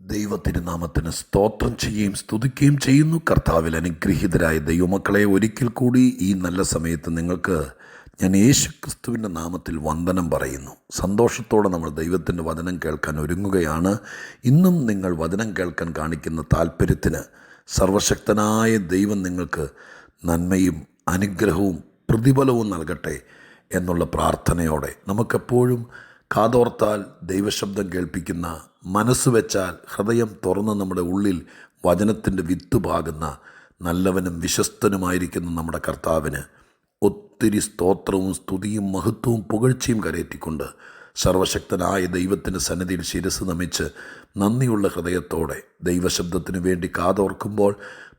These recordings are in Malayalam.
ദൈവത്തിരുനാമത്തിന് സ്തോത്രം ചെയ്യുകയും സ്തുതിക്കുകയും ചെയ്യുന്നു. കർത്താവിൽ അനുഗ്രഹീതരായ ദൈവമക്കളെ, ഒരിക്കൽ കൂടി ഈ നല്ല സമയത്ത് നിങ്ങൾക്ക് ഞാൻ യേശു ക്രിസ്തുവിൻ്റെ നാമത്തിൽ വന്ദനം പറയുന്നു. സന്തോഷത്തോടെ നമ്മൾ ദൈവത്തിൻ്റെ വചനം കേൾക്കാൻ ഒരുങ്ങുകയാണ്. ഇന്നും നിങ്ങൾ വചനം കേൾക്കാൻ കാണിക്കുന്ന താല്പര്യത്തിന് സർവശക്തനായ ദൈവം നിങ്ങൾക്ക് നന്മയും അനുഗ്രഹവും പ്രതിഫലവും നൽകട്ടെ എന്നുള്ള പ്രാർത്ഥനയോടെ നമുക്കെപ്പോഴും കാതോർത്താൽ ദൈവശബ്ദം കേൾപ്പിക്കുന്ന, മനസ്സ് വെച്ചാൽ ഹൃദയം തുറന്ന് നമ്മുടെ ഉള്ളിൽ വചനത്തിൻ്റെ വിത്ത് പാകുന്ന നല്ലവനും വിശ്വസ്തനുമായിരിക്കുന്ന നമ്മുടെ കർത്താവിന് ഒത്തിരി സ്തോത്രവും സ്തുതിയും മഹത്വവും പുകഴ്ചയും കരയറ്റിക്കൊണ്ട് സർവശക്തനായ ദൈവത്തിൻ്റെ സന്നിധിയിൽ ശിരസ് നമിച്ച് നന്ദിയുള്ള ഹൃദയത്തോടെ ദൈവശബ്ദത്തിനു വേണ്ടി കാതോർക്കുമ്പോൾ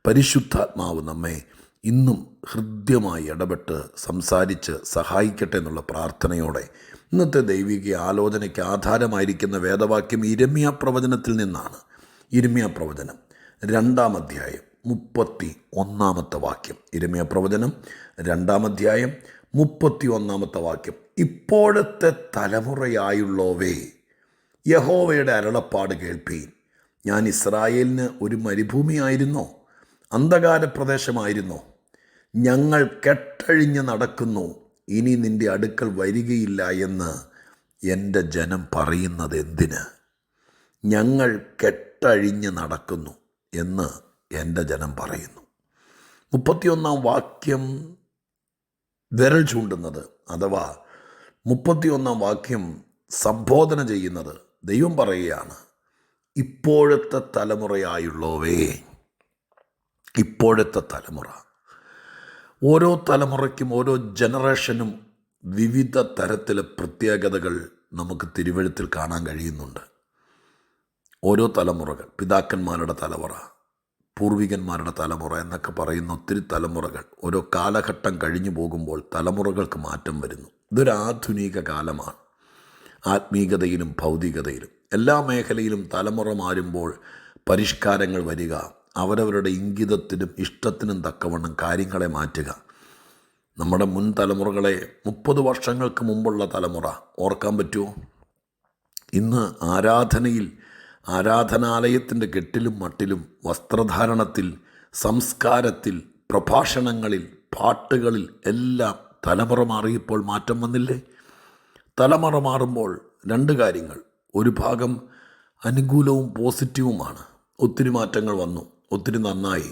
പരിശുദ്ധാത്മാവ് നമ്മെ ഇന്നും ഹൃദ്യമായി ഇടപെട്ട് സംസാരിച്ച് സഹായിക്കട്ടെ എന്നുള്ള പ്രാർത്ഥനയോടെ ഇന്നത്തെ ദൈവിക ആലോചനയ്ക്ക് ആധാരമായിരിക്കുന്ന വേദവാക്യം ഇരമ്യാ പ്രവചനത്തിൽ നിന്നാണ്. ഇരമ്യാ പ്രവചനം 2-ാം അധ്യായം 31-ാമത്തെ വാക്യം. ഇരമ്യാ പ്രവചനം 2-ാം അധ്യായം 31-ാമത്തെ വാക്യം. ഇപ്പോഴത്തെ തലമുറയായുള്ളവേ, യഹോവയുടെ അരുളപ്പാട് കേൾപ്പീൻ. ഞാൻ ഇസ്രായേലിന് ഒരു മരുഭൂമിയായിരുന്നോ? അന്ധകാര പ്രദേശമായിരുന്നോ? ഞങ്ങൾ കെട്ടഴിഞ്ഞ് നടക്കുന്നു, ഇനി നിൻ്റെ അടുക്കൽ വരികയില്ല എന്ന് എൻ്റെ ജനം പറയുന്നത് എന്തിന്? ഞങ്ങൾ കെട്ടഴിഞ്ഞ് നടക്കുന്നു എന്ന് എൻ്റെ ജനം പറയുന്നു. 31-ാം വാക്യം വിരൽ ചൂണ്ടുന്നത്, അഥവാ 31-ാം വാക്യം സംബോധന ചെയ്യുന്നത് ദൈവം പറയുകയാണ്, ഇപ്പോഴത്തെ തലമുറയായുള്ളവേ. ഇപ്പോഴത്തെ തലമുറ, ഓരോ തലമുറയ്ക്കും ഓരോ ജനറേഷനും വിവിധ തരത്തിലെ പ്രത്യേകതകൾ നമുക്ക് തിരുവെഴുത്തിൽ കാണാൻ കഴിയുന്നുണ്ട്. ഓരോ തലമുറകൾ, പിതാക്കന്മാരുടെ തലമുറ, പൂർവികന്മാരുടെ തലമുറ എന്നൊക്കെ പറയുന്ന ഒത്തിരി തലമുറകൾ. ഓരോ കാലഘട്ടം കഴിഞ്ഞു പോകുമ്പോൾ തലമുറകൾക്ക് മാറ്റം വരുന്നു. ഇതൊരു ആധുനിക കാലമാണ്. ആത്മീകതയിലും ഭൗതികതയിലും എല്ലാ മേഖലയിലും തലമുറ മാറുമ്പോൾ പരിഷ്കാരങ്ങൾ വരിക, അവരവരുടെ ഇംഗിതത്തിനും ഇഷ്ടത്തിനും തക്കവണ്ണം കാര്യങ്ങളെ മാറ്റുക. നമ്മുടെ മുൻ തലമുറകളെ 30 വർഷങ്ങൾക്ക് മുമ്പുള്ള തലമുറ ഓർക്കാൻ പറ്റുമോ? ഇന്ന് ആരാധനയിൽ, ആരാധനാലയത്തിൻ്റെ കെട്ടിലും മട്ടിലും, വസ്ത്രധാരണത്തിൽ, സംസ്കാരത്തിൽ, പ്രഭാഷണങ്ങളിൽ, പാട്ടുകളിൽ എല്ലാം തലമുറ മാറിയപ്പോൾ മാറ്റം വന്നില്ലേ? തലമുറ മാറുമ്പോൾ 2 കാര്യങ്ങൾ. ഒരു ഭാഗം അനുകൂലവും പോസിറ്റീവുമാണ്. ഒത്തിരി മാറ്റങ്ങൾ വന്നു, ഒത്തിരി നന്നായി.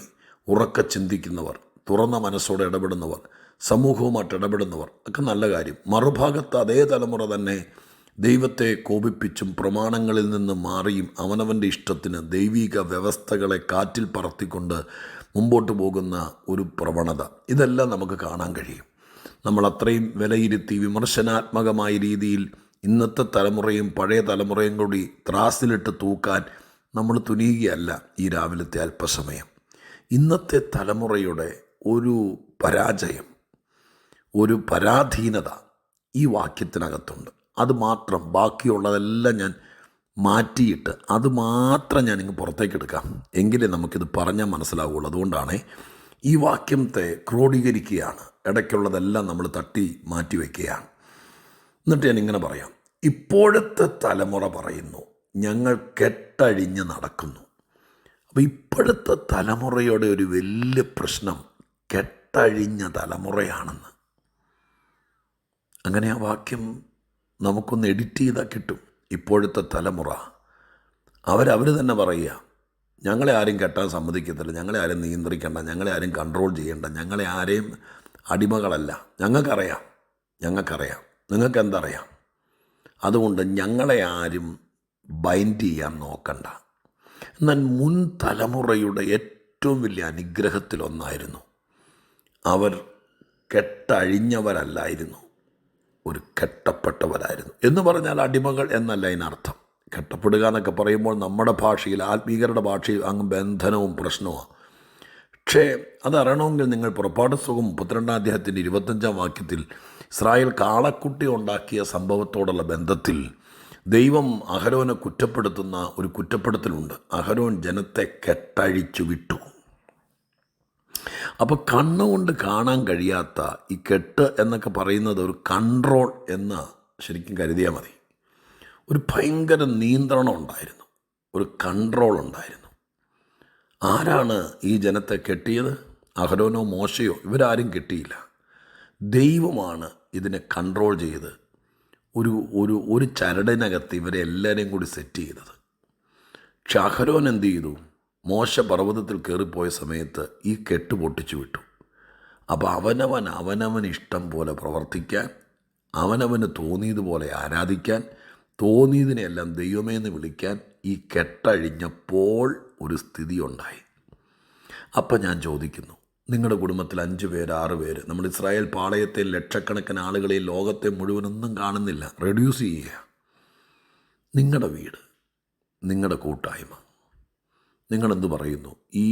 ഉറക്കെ ചിന്തിക്കുന്നവർ, തുറന്ന മനസ്സോടെ ഇടപെടുന്നവർ, സമൂഹവുമായിട്ട് ഇടപെടുന്നവർ ഒക്കെ നല്ല കാര്യം. മറുഭാഗത്ത് അതേ തലമുറ തന്നെ ദൈവത്തെ കോപിപ്പിച്ചും പ്രമാണങ്ങളിൽ നിന്ന് മാറിയും അവനവൻ്റെ ഇഷ്ടത്തിന് ദൈവിക വ്യവസ്ഥകളെ കാറ്റിൽ പറത്തിക്കൊണ്ട് മുമ്പോട്ട് പോകുന്ന ഒരു പ്രവണത, ഇതെല്ലാം നമുക്ക് കാണാൻ കഴിയും. നമ്മൾ അത്രയും വിലയിരുത്തി വിമർശനാത്മകമായ രീതിയിൽ ഇന്നത്തെ തലമുറയും പഴയ തലമുറയും കൂടി ത്രാസിലിട്ട് തൂക്കാൻ നമ്മൾ തുനിയുകയല്ല ഈ രാവിലത്തെ അല്പസമയം. ഇന്നത്തെ തലമുറയുടെ ഒരു പരാജയം, ഒരു പരാധീനത ഈ വാക്യത്തിനകത്തുണ്ട്. അത് മാത്രം, ബാക്കിയുള്ളതെല്ലാം ഞാൻ മാറ്റിയിട്ട് അത് മാത്രം ഞാനിങ്ങ് പുറത്തേക്ക് എടുക്കാം, എങ്കിലേ നമുക്കിത് പറഞ്ഞാൽ മനസ്സിലാവുള്ളൂ. അതുകൊണ്ടാണ് ഈ വാക്യത്തെ ക്രോഡീകരിക്കുകയാണ്. ഇടയ്ക്കുള്ളതെല്ലാം നമ്മൾ തട്ടി മാറ്റി വയ്ക്കുകയാണ്. എന്നിട്ട് ഞാനിങ്ങനെ പറയാം, ഇപ്പോഴത്തെ തലമുറ പറയുന്നു, ഞങ്ങൾ കെട്ടഴിഞ്ഞ് നടക്കുന്നു. അപ്പോൾ ഇപ്പോഴത്തെ തലമുറയുടെ ഒരു വലിയ പ്രശ്നം കെട്ടഴിഞ്ഞ തലമുറയാണെന്ന്. അങ്ങനെ ആ വാക്യം നമുക്കൊന്ന് എഡിറ്റ് ചെയ്താൽ കിട്ടും. ഇപ്പോഴത്തെ തലമുറ അവർ തന്നെ പറയുക, ഞങ്ങളെ ആരും കെട്ടാൻ സമ്മതിക്കത്തില്ല, ഞങ്ങളെ ആരും നിയന്ത്രിക്കേണ്ട, ഞങ്ങളെ ആരും കൺട്രോൾ ചെയ്യേണ്ട, ഞങ്ങളെ ആരെയും അടിമകളല്ല. ഞങ്ങൾക്കറിയാം, നിങ്ങൾക്ക് എന്തറിയാം, അതുകൊണ്ട് ഞങ്ങളെ ആരും ബൈൻഡ് ചെയ്യാൻ നോക്കണ്ട. എന്നാൽ മുൻ തലമുറയുടെ ഏറ്റവും വലിയ അനുഗ്രഹത്തിലൊന്നായിരുന്നു, അവർ കെട്ടഴിഞ്ഞവരല്ലായിരുന്നു, ഒരു കെട്ടപ്പെട്ടവരായിരുന്നു. എന്ന് പറഞ്ഞാൽ അടിമകൾ എന്നല്ല അതിനർത്ഥം. കെട്ടപ്പെടുക എന്നൊക്കെ പറയുമ്പോൾ നമ്മുടെ ഭാഷയിൽ, ആത്മീകരുടെ ഭാഷയിൽ അങ്ങ് ബന്ധനവും പ്രശ്നവുമാണ്. പക്ഷേ അതറിയണമെങ്കിൽ നിങ്ങൾ പുറപ്പാട് പുസ്തകം 32-ാം അധ്യായത്തിൻ്റെ 25-ാം വാക്യത്തിൽ ഇസ്രായേൽ കാളക്കുട്ടി ഉണ്ടാക്കിയ സംഭവത്തോടുള്ള ബന്ധത്തിൽ ദൈവം അഹരോനെ കുറ്റപ്പെടുത്തുന്ന ഒരു കുറ്റപ്പെടുത്തലുണ്ട്. അഹരോൻ ജനത്തെ കെട്ടഴിച്ചു വിട്ടു. അപ്പോൾ കണ്ണുകൊണ്ട് കാണാൻ കഴിയാത്ത ഈ കെട്ട് എന്നൊക്കെ പറയുന്നത് ഒരു കൺട്രോൾ എന്ന് ശരിക്കും കരുതിയാൽ മതി. ഒരു ഭയങ്കര നിയന്ത്രണം ഉണ്ടായിരുന്നു. ഒരു കൺട്രോൾ ഉണ്ടായിരുന്നു. ആരാണ് ഈ ജനത്തെ കെട്ടിയത്? അഹരോനോ മോശയോ? ഇവരാരും കെട്ടിയില്ല. ദൈവമാണ് ഇതിനെ കൺട്രോൾ ചെയ്ത് ഒരു ഒരു ഒരു ചരടിനകത്ത് ഇവരെ എല്ലാവരെയും കൂടി സെറ്റ് ചെയ്തത്. പക്ഷെ അഹരോൻ എന്ത് ചെയ്തു? മോശ പർവ്വതത്തിൽ കയറിപ്പോയ സമയത്ത് ഈ കെട്ട് പൊട്ടിച്ചു വിട്ടു. അപ്പോൾ അവനവന് ഇഷ്ടം പോലെ പ്രവർത്തിക്കാൻ, അവനവന് തോന്നിയതുപോലെ ആരാധിക്കാൻ, തോന്നിയതിനെല്ലാം ദൈവമേ എന്ന് വിളിക്കാൻ ഈ കെട്ടഴിഞ്ഞപ്പോൾ ഒരു സ്ഥിതി ഉണ്ടായി. അപ്പം ഞാൻ ചോദിക്കുന്നു, നിങ്ങളുടെ കുടുംബത്തിൽ 5 പേര് 6 പേര്, നമ്മൾ ഇസ്രായേൽ പാളയത്തെ ലക്ഷക്കണക്കിന് ആളുകളെ ലോകത്തെ മുഴുവനൊന്നും കാണുന്നില്ല, റെഡ്യൂസ് ചെയ്യുക. നിങ്ങളുടെ വീട്, നിങ്ങളുടെ കൂട്ടായ്മ, നിങ്ങളെന്ത് പറയുന്നു? ഈ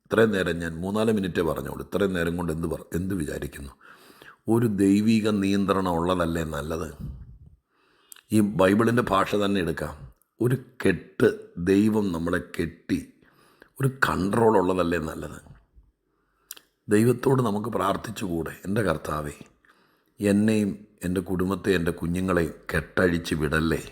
ഇത്രയും നേരം ഞാൻ 3-4 മിനിറ്റേ പറഞ്ഞോളൂ. ഇത്രയും നേരം കൊണ്ട് എന്ത് വിചാരിക്കുന്നു? ഒരു ദൈവിക നിയന്ത്രണം ഉള്ളതല്ലേ നല്ലത്? ഈ ബൈബിളിൻ്റെ ഭാഷ തന്നെ എടുക്കാം. ഒരു കെട്ട്, ദൈവം നമ്മളെ കെട്ടി ഒരു കൺട്രോൾ ഉള്ളതല്ലേ നല്ലത്? ദൈവത്തോട് നമുക്ക് പ്രാർത്ഥിച്ചുകൂടെ? എൻ്റെ കർത്താവേ, എന്നെയും എൻ്റെ കുടുംബത്തെ, എൻ്റെ കുഞ്ഞുങ്ങളെയും കെട്ടഴിച്ച് വിടല്ലേ.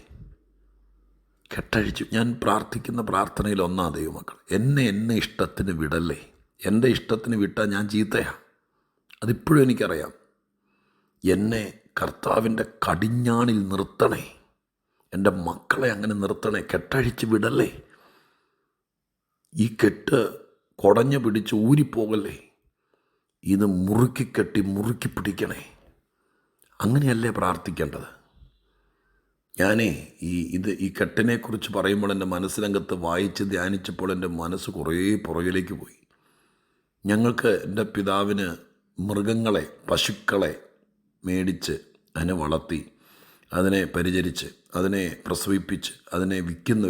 ഞാൻ പ്രാർത്ഥിക്കുന്ന പ്രാർത്ഥനയിൽ ഒന്നാ ദൈവമക്കൾ, എന്നെ ഇഷ്ടത്തിന് വിടല്ലേ. എൻ്റെ ഇഷ്ടത്തിന് വിട്ടാൽ ഞാൻ ചീത്തയാണ്. അതിപ്പോഴും എനിക്കറിയാം. എന്നെ കർത്താവിൻ്റെ കടിഞ്ഞാണിൽ നിർത്തണേ. എൻ്റെ മക്കളെ അങ്ങനെ നിർത്തണേ. കെട്ടഴിച്ച് വിടല്ലേ. ഈ കെട്ട് കുടഞ്ഞു പിടിച്ച് ഊരിപ്പോകല്ലേ. ഇത് മുറുക്കി പിടിക്കണേ. അങ്ങനെയല്ലേ പ്രാർത്ഥിക്കേണ്ടത്? ഈ കെട്ടിനെക്കുറിച്ച് പറയുമ്പോൾ എൻ്റെ മനസ്സിനകത്ത് വായിച്ച് ധ്യാനിച്ചപ്പോൾ എൻ്റെ മനസ്സ് കുറേ പുറകിലേക്ക് പോയി. ഞങ്ങൾക്ക് എൻ്റെ പിതാവിന് മൃഗങ്ങളെ, പശുക്കളെ മേടിച്ച് അതിനെ വളർത്തി, അതിനെ പരിചരിച്ച്, അതിനെ പ്രസവിപ്പിച്ച്, അതിനെ വിൽക്കുന്ന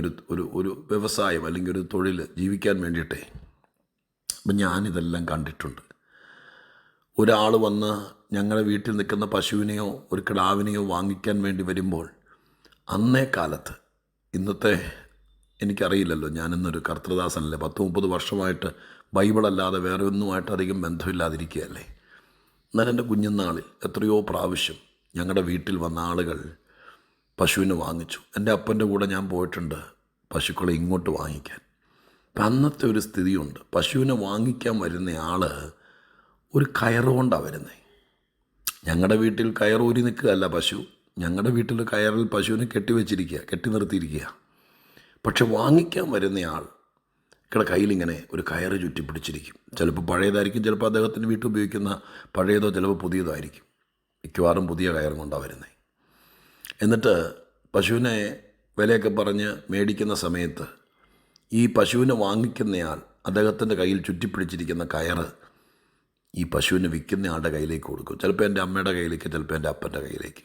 ഒരു വ്യവസായം അല്ലെങ്കിൽ ഒരു തൊഴിൽ ജീവിക്കാൻ വേണ്ടിയിട്ടേ. അപ്പം ഞാനിതെല്ലാം കണ്ടിട്ടുണ്ട്. ഒരാൾ വന്ന് ഞങ്ങളുടെ വീട്ടിൽ നിൽക്കുന്ന പശുവിനെയോ ഒരു കിടാവിനെയോ വാങ്ങിക്കാൻ വേണ്ടി വരുമ്പോൾ, അന്നേ കാലത്ത്, ഇന്നത്തെ എനിക്കറിയില്ലല്ലോ, ഞാനിന്നൊരു കർത്തൃദാസനല്ലേ, 10-30 വർഷമായിട്ട് ബൈബിളല്ലാതെ വേറെ ഒന്നുമായിട്ട് അധികം ബന്ധമില്ലാതിരിക്കുകയല്ലേ. എന്നാൽ എൻ്റെ കുഞ്ഞുനാളിൽ എത്രയോ പ്രാവശ്യം ഞങ്ങളുടെ വീട്ടിൽ വന്ന ആളുകൾ പശുവിനെ വാങ്ങിച്ചു. എൻ്റെ അപ്പൻ്റെ കൂടെ ഞാൻ പോയിട്ടുണ്ട് പശുക്കളെ ഇങ്ങോട്ട് വാങ്ങിക്കാൻ. അപ്പം അന്നത്തെ ഒരു സ്ഥിതിയുണ്ട്. പശുവിനെ വാങ്ങിക്കാൻ വരുന്ന ആൾ ഒരു കയറുകൊണ്ടാണ് വരുന്നത്. ഞങ്ങളുടെ വീട്ടിൽ കയറൂരി നിൽക്കുകയല്ല പശു. ഞങ്ങളുടെ വീട്ടിൽ കയറിൽ പശുവിനെ കെട്ടി നിർത്തിയിരിക്കുക. പക്ഷെ വാങ്ങിക്കാൻ വരുന്നയാൾ കയ്യിലിങ്ങനെ ഒരു കയറ് ചുറ്റി പിടിച്ചിരിക്കും. ചിലപ്പോൾ പഴയതായിരിക്കും, ചിലപ്പോൾ അദ്ദേഹത്തിന് വീട്ടിൽ ഉപയോഗിക്കുന്ന പഴയതോ, ചിലപ്പോൾ പുതിയതോ ആയിരിക്കും. മിക്കവാറും പുതിയ കയറും കൊണ്ടാണ് വരുന്നത്. എന്നിട്ട് പശുവിനെ വിലയൊക്കെ പറഞ്ഞ് മേടിക്കുന്ന സമയത്ത് ഈ പശുവിനെ വാങ്ങിക്കുന്നയാൾ അദ്ദേഹത്തിൻ്റെ കയ്യിൽ ചുറ്റിപ്പിടിച്ചിരിക്കുന്ന കയറ് ഈ പശുവിനെ വിൽക്കുന്ന ആളുടെ കയ്യിലേക്ക് കൊടുക്കും. ചിലപ്പോൾ എൻ്റെ അമ്മയുടെ കയ്യിലേക്ക്, ചിലപ്പോൾ എൻ്റെ അപ്പൻ്റെ കയ്യിലേക്ക്.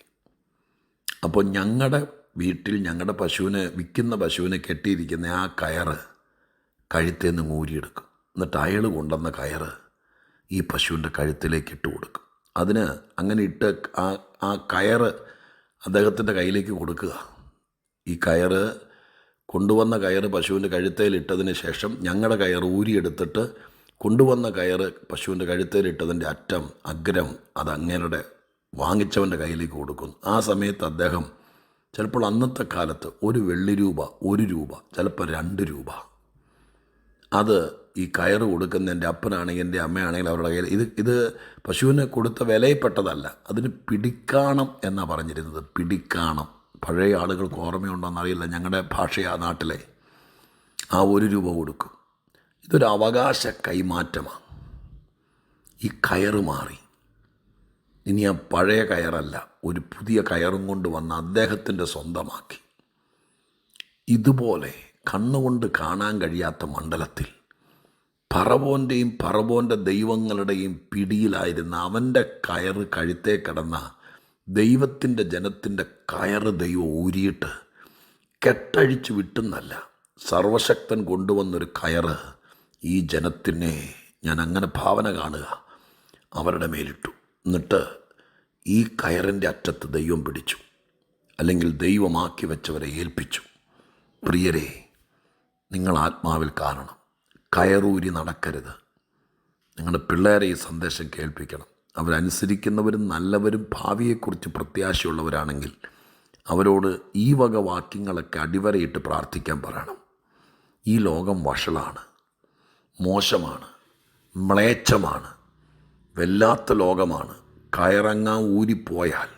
അപ്പോൾ ഞങ്ങളുടെ വീട്ടിൽ ഞങ്ങളുടെ വിൽക്കുന്ന പശുവിനെ കെട്ടിയിരിക്കുന്ന ആ കയറ് കഴുത്തിൽ നിന്ന് ഊരിയെടുക്കും. എന്നിട്ട് അയാൾ കൊണ്ടുവന്ന കയറ് ഈ പശുവിൻ്റെ കഴുത്തിലേക്ക് ഇട്ട് കൊടുക്കും. അതിന് അങ്ങനെ ഇട്ട് ആ കയറ് അദ്ദേഹത്തിൻ്റെ കയ്യിലേക്ക് കൊടുക്കുക. ഈ കയറ്, കൊണ്ടുവന്ന കയറ് പശുവിൻ്റെ കഴുത്തേലിട്ടതിന് ശേഷം ഞങ്ങളുടെ കയറ് ഊരിയെടുത്തിട്ട് കൊണ്ടുവന്ന കയറ് പശുവിൻ്റെ കഴുത്തേലിട്ടതിൻ്റെ അഗ്രം അതങ്ങനെ വാങ്ങിച്ചവൻ്റെ കയ്യിലേക്ക് കൊടുക്കുന്നു. ആ സമയത്ത് അദ്ദേഹം ചിലപ്പോൾ അന്നത്തെ കാലത്ത് ഒരു വെള്ളി രൂപ, 1 രൂപ, ചിലപ്പോൾ 2 രൂപ, അത് ഈ കയറ് കൊടുക്കുന്ന എൻ്റെ അപ്പനാണെങ്കിൽ എൻ്റെ അമ്മയാണെങ്കിൽ അവരുടെ കയ്യിൽ ഇത് പശുവിന് കൊടുത്ത വിലയിൽപ്പെട്ടതല്ല. അതിന് പിടിക്കാണം എന്നാണ് പറഞ്ഞിരുന്നത്. പിടിക്കാണം. പഴയ ആളുകൾക്ക് ഓർമ്മയുണ്ടോയെന്നറിയില്ല, ഞങ്ങളുടെ ഭാഷയാ നാട്ടിലെ. ആ 1 രൂപ കൊടുക്കും. ഇതൊരു അവകാശ കൈമാറ്റമാണ്. ഈ കയറ് മാറി. ഇനി ആ പഴയ കയറല്ല, ഒരു പുതിയ കയറും കൊണ്ട് വന്ന് അദ്ദേഹത്തിൻ്റെ സ്വന്തമാക്കി. ഇതുപോലെ കണ്ണുകൊണ്ട് കാണാൻ കഴിയാത്ത മണ്ഡലത്തിൽ പറവോൻ്റെയും പറവോൻ്റെ ദൈവങ്ങളുടെയും പിടിയിലായിരുന്ന അവൻ്റെ കയറ് കഴുത്തേ കിടന്ന ദൈവത്തിൻ്റെ ജനത്തിൻ്റെ കയറ് ദൈവം ഊരിയിട്ട് കെട്ടഴിച്ചു വിട്ടുന്നല്ല, സർവശക്തൻ കൊണ്ടുവന്നൊരു കയറ് ഈ ജനത്തിനെ, ഞാൻ അങ്ങനെ ഭാവന കാണുക, അവരുടെ മേലിട്ടു. എന്നിട്ട് ഈ കയറിൻ്റെ അറ്റത്ത് ദൈവം പിടിച്ചു, അല്ലെങ്കിൽ ദൈവമാക്കി വെച്ചവരെ ഏൽപ്പിച്ചു. പ്രിയരെ, നിങ്ങൾ ആത്മാവിൽ കാണണം. കയറൂരി നടക്കരുത്. നിങ്ങളുടെ പിള്ളേരെ ഈ സന്ദേശം കേൾപ്പിക്കണം. അവരനുസരിക്കുന്നവരും നല്ലവരും ഭാവിയെക്കുറിച്ച് പ്രത്യാശയുള്ളവരാണെങ്കിൽ അവരോട് ഈ വക വാക്യങ്ങളൊക്കെ അടിവരയിട്ട് പ്രാർത്ഥിക്കാൻ പറയണം. ഈ ലോകം വഷളാണ്, മോശമാണ്, മ്ലേച്ഛമാണ്, വല്ലാത്ത ലോകമാണ്. കയറങ്ങാൻ ഊരിപ്പോയാൽ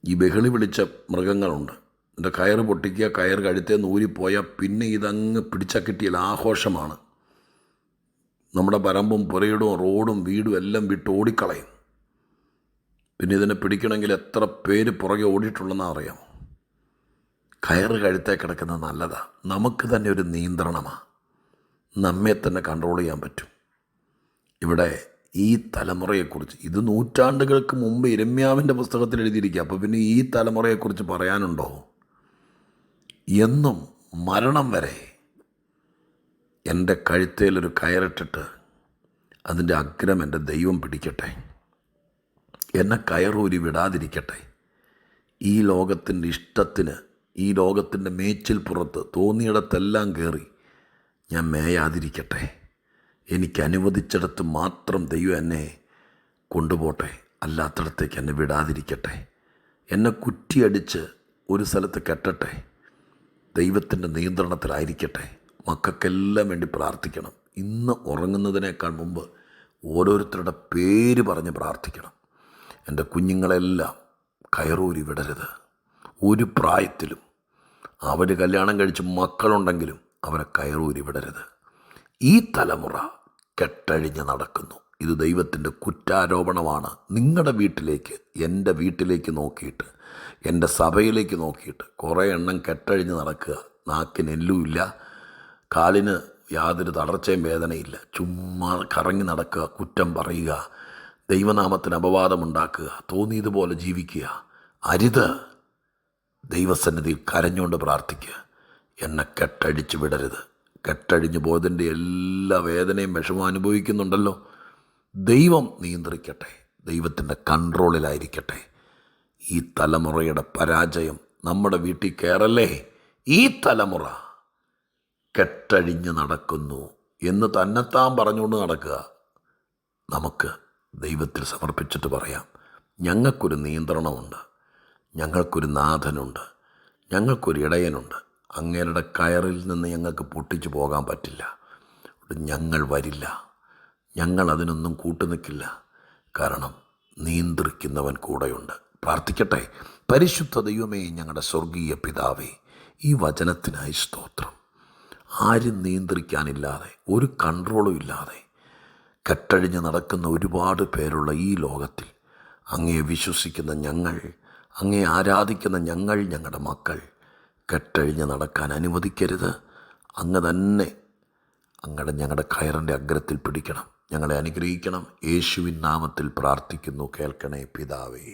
ഈ ബഹളി വിളിച്ച മൃഗങ്ങളുണ്ട്. എൻ്റെ കയറ് പൊട്ടിക്കുക, കയറ് കഴുത്തേന്ന് ഊരിപ്പോയാൽ പിന്നെ ഇതങ്ങ് പിടിച്ചാൽ കിട്ടിയാൽ ആഘോഷമാണ്. നമ്മുടെ പറമ്പും പുരയിടവും റോഡും വീടും എല്ലാം വിട്ട് ഓടിക്കളയും. പിന്നെ ഇതിനെ പിടിക്കണമെങ്കിൽ എത്ര പേര് പുറകെ ഓടിയിട്ടുള്ളതെന്ന് അറിയാമോ? കയറ് കഴുത്തേ കിടക്കുന്നത് നല്ലതാണ്. നമുക്ക് തന്നെ ഒരു നിയന്ത്രണമാണ്, നമ്മെ തന്നെ കൺട്രോൾ ചെയ്യാൻ പറ്റും. ഇവിടെ ഈ തലമുറയെക്കുറിച്ച് ഇത് നൂറ്റാണ്ടുകൾക്ക് മുമ്പ് ഇരമ്യാവിൻ്റെ പുസ്തകത്തിൽ എഴുതിയിരിക്കുക. അപ്പോൾ പിന്നെ ഈ തലമുറയെക്കുറിച്ച് പറയാനുണ്ടോ? എന്നും മരണം വരെ എൻ്റെ കഴുത്തേലൊരു കയറിട്ടിട്ട് അതിൻ്റെ അഗ്രം എൻ്റെ ദൈവം പിടിക്കട്ടെ, എന്നെ കയറൂരി വിടാതിരിക്കട്ടെ. ഈ ലോകത്തിൻ്റെ ഇഷ്ടത്തിന്, ഈ ലോകത്തിൻ്റെ മേച്ചിൽ പുറത്ത് തോന്നിയിടത്തെല്ലാം കയറി ഞാൻ മേയാതിരിക്കട്ടെ. എനിക്ക് അനുവദിച്ചിടത്ത് മാത്രം ദൈവം എന്നെ കൊണ്ടുപോട്ടെ, അല്ലാത്തിടത്തേക്ക് എന്നെ വിടാതിരിക്കട്ടെ. എന്നെ കുറ്റിയടിച്ച് ഒരു സ്ഥലത്ത് കെട്ടട്ടെ, ദൈവത്തിൻ്റെ നിയന്ത്രണത്തിലായിരിക്കട്ടെ. മക്കൾക്കെല്ലാം വേണ്ടി പ്രാർത്ഥിക്കണം. ഇന്ന് ഉറങ്ങുന്നതിനേക്കാൾ മുമ്പ് ഓരോരുത്തരുടെ പേര് പറഞ്ഞ് പ്രാർത്ഥിക്കണം. എൻ്റെ കുഞ്ഞുങ്ങളെല്ലാം കയറൂരി വിടരുത്. ഒരു പ്രായത്തിലും അവർ കല്യാണം കഴിച്ച് മക്കളുണ്ടെങ്കിലും അവരെ കയറൂരി വിടരുത്. ഈ തലമുറ കെട്ടഴിഞ്ഞ് നടക്കുന്നു. ഇത് ദൈവത്തിൻ്റെ കുറ്റാരോപണമാണ്. നിങ്ങളുടെ വീട്ടിലേക്ക്, എൻ്റെ വീട്ടിലേക്ക് നോക്കിയിട്ട്, എൻ്റെ സഭയിലേക്ക് നോക്കിയിട്ട് കുറേ എണ്ണം കെട്ടഴിഞ്ഞ് നടക്കുക. നാക്കിന് എല്ലുമില്ല, കാലിന് യാതൊരു തളർച്ചയും വേദനയില്ല, ചുമ്മാ കറങ്ങി നടക്കുക, കുറ്റം പറയുക, ദൈവനാമത്തിന് അപവാദമുണ്ടാക്കുക, തോന്നിയതുപോലെ ജീവിക്കുക. അരുത്. ദൈവസന്നിധിയിൽ കരഞ്ഞുകൊണ്ട് പ്രാർത്ഥിക്കുക. എന്നെ കെട്ടഴിച്ച് വിടരുത്. കെട്ടഴിഞ്ഞു പോയതിൻ്റെ എല്ലാ വേദനയും വിഷമം അനുഭവിക്കുന്നുണ്ടല്ലോ, ദൈവം നിയന്ത്രിക്കട്ടെ, ദൈവത്തിൻ്റെ കൺട്രോളിലായിരിക്കട്ടെ. ഈ തലമുറയുടെ പരാജയം നമ്മുടെ വീട്ടിൽ കയറല്ലേ. ഈ തലമുറ കെട്ടഴിഞ്ഞ് നടക്കുന്നു എന്ന് തന്നെത്താൻ പറഞ്ഞുകൊണ്ട് നടക്കുക. നമുക്ക് ദൈവത്തിൽ സമർപ്പിച്ചിട്ട് പറയാം, ഞങ്ങൾക്കൊരു നിയന്ത്രണമുണ്ട്, ഞങ്ങൾക്കൊരു നാഥനുണ്ട്, ഞങ്ങൾക്കൊരു ഇടയനുണ്ട്. അങ്ങേരുടെ കയറിൽ നിന്ന് ഞങ്ങൾക്ക് പൊട്ടിച്ചു പോകാൻ പറ്റില്ല. ഞങ്ങൾ വരില്ല, ഞങ്ങൾ അതിനൊന്നും കൂട്ടുനിൽക്കില്ല. കാരണം നിയന്ത്രിക്കുന്നവൻ കൂടെയുണ്ട്. പ്രാർത്ഥിക്കട്ടെ. പരിശുദ്ധ ദൈവമേ, ഞങ്ങളുടെ സ്വർഗീയ പിതാവേ, ഈ വചനത്തിനായി സ്തോത്രം. ആരും നിയന്ത്രിക്കാനില്ലാതെ, ഒരു കൺട്രോളും ഇല്ലാതെ കെട്ടഴിഞ്ഞ് നടക്കുന്ന ഒരുപാട് പേരുള്ള ഈ ലോകത്തിൽ അങ്ങയെ വിശ്വസിക്കുന്ന ഞങ്ങൾ, അങ്ങയെ ആരാധിക്കുന്ന ഞങ്ങൾ, ഞങ്ങളുടെ മക്കൾ കെട്ടഴിഞ്ഞ് നടക്കാൻ അനുവദിക്കരുത്. അങ്ങ് തന്നെ ഞങ്ങളുടെ കയറിൻ്റെ അഗ്രത്തിൽ പിടിക്കണം. ഞങ്ങളെ അനുഗ്രഹിക്കണം. യേശുവിൻ നാമത്തിൽ പ്രാർത്ഥിക്കുന്നു, കേൾക്കണേ പിതാവേ.